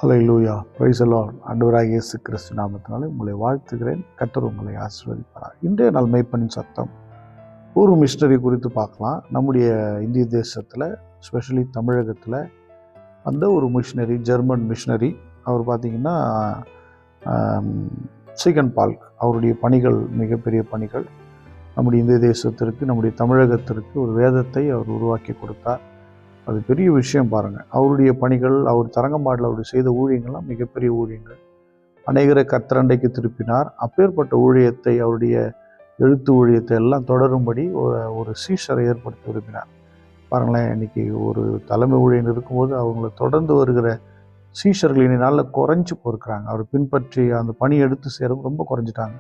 Hallelujah, praise the Lord. ஆண்டவராகிய இயேசு கிறிஸ்து நாமத்தினாலே உங்களை வாழ்த்துகிறேன். கர்த்தர் உங்களை ஆசீர்வதிப்பார். இன்றைய நாள் மேய்ப்பனின் சத்தம் ஒரு மிஷனரி குறித்து பார்க்கலாம். நம்முடைய இந்திய தேசத்தில், ஸ்பெஷலி தமிழகத்தில் அந்த ஒரு மிஷனரி, ஜெர்மன் மிஷனரி. அவர் பார்த்திங்கன்னா சீகன் பால்க். அவருடைய பணிகள் மிகப்பெரிய பணிகள். நம்முடைய இந்திய தேசத்திற்கு, நம்முடைய தமிழகத்திற்கு ஒரு வேதத்தை அவர் உருவாக்கி கொடுத்தார். அது பெரிய விஷயம் பாருங்கள். அவருடைய பணிகள், அவர் தரங்கம்பாடில் அவர் செய்த ஊழியங்கள்லாம் மிகப்பெரிய ஊழியங்கள். அநேகரை கர்த்தரண்டைக்கு திருப்பினார். அப்பேற்பட்ட ஊழியத்தை, அவருடைய எழுத்து ஊழியத்தை எல்லாம் தொடரும்படி ஒரு சீஷரை ஏற்படுத்தி விரும்பினார். பாருங்களேன், இன்றைக்கி ஒரு தலைமை ஊழியர் இருக்கும்போது அவங்கள தொடர்ந்து வருகிற சீஷர்கள் இனி நாளில் குறைஞ்சி போயிருக்கிறாங்க. அவர் பின்பற்றி அந்த பணி எடுத்து சேரும் ரொம்ப குறைஞ்சிட்டாங்க.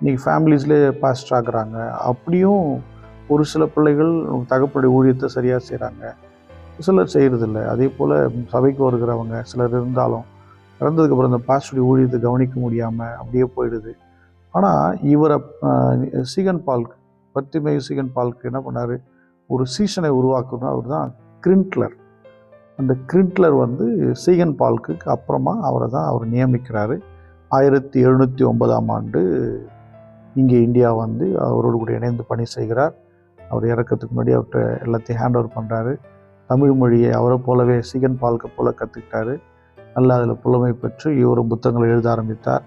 இன்றைக்கி ஃபேமிலிஸ்லேயே பாஸ்டர் ஆகுறாங்க. அப்படியும் ஒரு சில பிள்ளைகள் தகப்பனுடைய ஊழியத்தை சரியாக செய்கிறாங்க, சிலர் செய்கிறதில்ல. அதே போல் சபைக்கு வருகிறவங்க சிலர் இருந்தாலும் இறந்ததுக்கப்புறம் இந்த பாஸ்டருடைய ஊழியத்தை கவனிக்க முடியாமல் அப்படியே போயிடுது. ஆனால் இவரை சீகன் பால்க், பர்திமேயு சீகன் பால்க் என்ன பண்ணார்? ஒரு சீஷனை உருவாக்கணும். அவர் தான் கிரிண்ட்லர். அந்த கிரிண்ட்லர் சீகன் பால்க்கு அப்புறமா அவரை தான் அவர் நியமிக்கிறார். 1709ஆம் ஆண்டு இங்கே இந்தியா அவரோடு கூட இணைந்து பணி செய்கிறார். அவர் இறக்கிறதுக்கு முன்னாடி அவர்கிட்ட எல்லாத்தையும் ஹேண்ட் ஓவர் பண்ணுறாரு. தமிழ் மொழியை அவரை போலவே சீகன் பால்க்கை போல கற்றுக்கிட்டாரு. நல்லா அதில் புலமை பெற்று இவரும் புத்தகங்களை எழுத ஆரம்பித்தார்.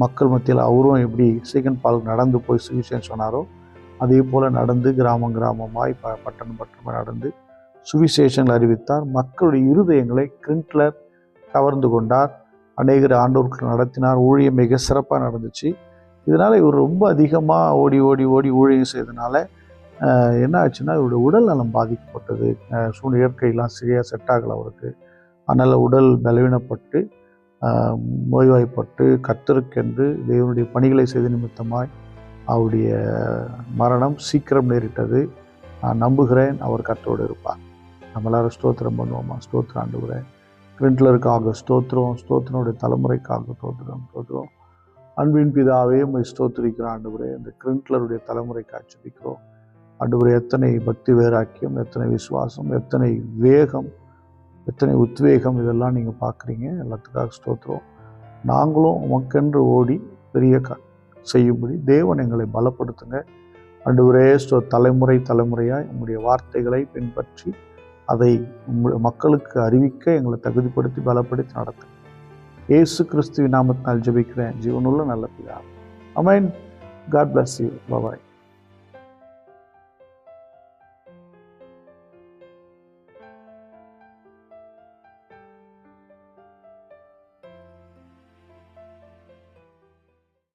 மக்கள் மத்தியில் அவரும் எப்படி சீகன் பால்க் நடந்து போய் சுவிசேஷம் சொன்னாரோ அதே போல் நடந்து கிராமமாய் பட்டணமாக நடந்து சுவிசேஷங்கள் அறிவித்தார். மக்களுடைய இருதயங்களை கிரிண்ட்லர் கவர்ந்து கொண்டார். அநேகர் ஆண்டவருக்கு நடத்தினார். ஊழியம் மிக சிறப்பாக நடந்துச்சு. இதனால் இவர் ரொம்ப அதிகமாக ஓடி ஓடி ஓடி ஊழியம் செய்தனால என்ன ஆச்சுன்னா, இவருடைய உடல் நலம் பாதிக்கப்பட்டது. இயற்கையெல்லாம் சரியாக செட் ஆகலை அவருக்கு. அதனால் உடல் பலவீனப்பட்டு நோய்வாய்ப்பட்டு கர்த்தருக்கென்று தேவனுடைய பணிகளை செய்த நிமித்தமாய் அவருடைய மரணம் சீக்கிரம் நேரிட்டது. நான் நம்புகிறேன் அவர் கர்த்தரோடு இருப்பார். நம்ம எல்லாரும் ஸ்தோத்திரம் பண்ணுவோமா? ஸ்தோத்திரம் ஆண்டவரே. கிரிண்ட்லருக்காக ஸ்தோத்திரம், ஸ்தோத்திரனுடைய தலைமுறைக்காக ஸ்தோத்திரம். அன்பின் பிதாவே உம்மை ஸ்தோத்திரிக்கிறோம் ஆண்டவரே. இந்த கிரிண்ட்லருடைய தலைமுறைக்காக ஜெபிக்கிறோம் ஆண்டவரே. எத்தனை பக்தி வைராக்கியம், எத்தனை விசுவாசம், எத்தனை வேகம், எத்தனை உத்வேகம், இதெல்லாம் நீங்கள் பார்க்குறீங்க. எல்லாத்துக்காக ஸ்தோத்திரம். நாங்களும் உமக்கென்று ஓடி பெரிய செய்யும்படி தேவன் எங்களை பலப்படுத்துங்க ஆண்டவரே. தலைமுறையாய் உங்களுடைய வார்த்தைகளை பின்பற்றி அதை மக்களுக்கு அறிவிக்க எங்களை தகுதிப்படுத்தி பலப்படுத்தி நடத்துங்க. இயேசு கிறிஸ்துவின் நாமத்தினால் ஜெபிக்கிறேன் ஜீவனுள்ள நல்ல பிதாவே. ஆமென். God bless you. Bye bye.